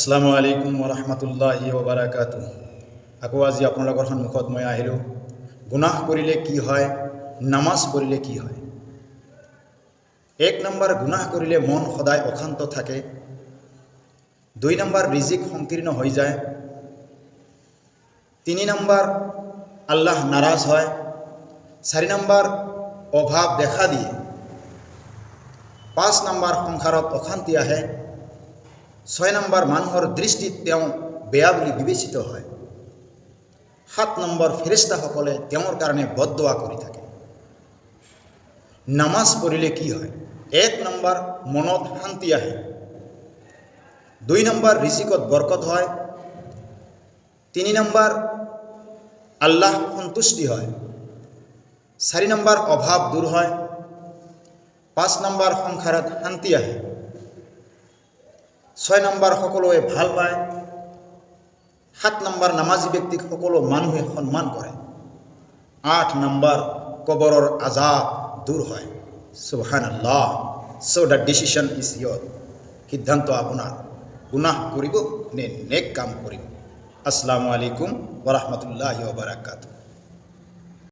আসসালামু আলাইকুম ওৰহমতুল্লাহি ওবাৰাকাতু। আকৌ আজি আপোনালোকৰ সন্মুখত মই আহিলোঁ। গুনাহ কৰিলে কি হয়, নামাজ পঢ়িলে কি হয়। 1 নম্বৰ, গুনাহ কৰিলে মন সদায় অশান্ত থাকে। 2 নম্বৰ, ৰিজিক সংকীৰ্ণ হৈ যায়। 3 নম্বৰ, আল্লাহ নাৰাজ হয়। 4 নম্বৰ, অভাৱ দেখা দিয়ে। 5 নম্বৰ, সংসাৰত অশান্তি আহে। 6 নম্বৰ, মানুহৰ দৃষ্টিত তেওঁ বেয়া বুলি বিবেচিত হয়। 7 নম্বৰ, ফেৰেস্তাসকলে তেওঁৰ কাৰণে বদদুৱা কৰি থাকে। নামাজ পঢ়িলে কি হয়? 1 নম্বৰ, মনত শান্তি আহে। 2 নম্বৰ, ৰিজিকত বৰকত হয়। 3 নম্বৰ, আল্লাহ সন্তুষ্টি হয়। 4 নম্বৰ, অভাৱ দূৰ হয়। 5 নম্বৰ, সংসাৰত শান্তি আহে। 6 নম্বৰ, সকলোৱে ভাল পায়। 7 নম্বৰ, নামাজী ব্যক্তিক সকলো মানুহে সন্মান কৰে। 8 নম্বৰ, কবৰৰ আজাব দূৰ হয়। সুবহানাল্লাহ। So the decision is your. সিদ্ধান্ত আপোনাৰ। গুনাহ কৰিব নে নেক কাম কৰিব। আসসালামু আলাইকুম ওয়া ৰাহমাতুল্লাহি ওয়া বাৰাকাতুহু।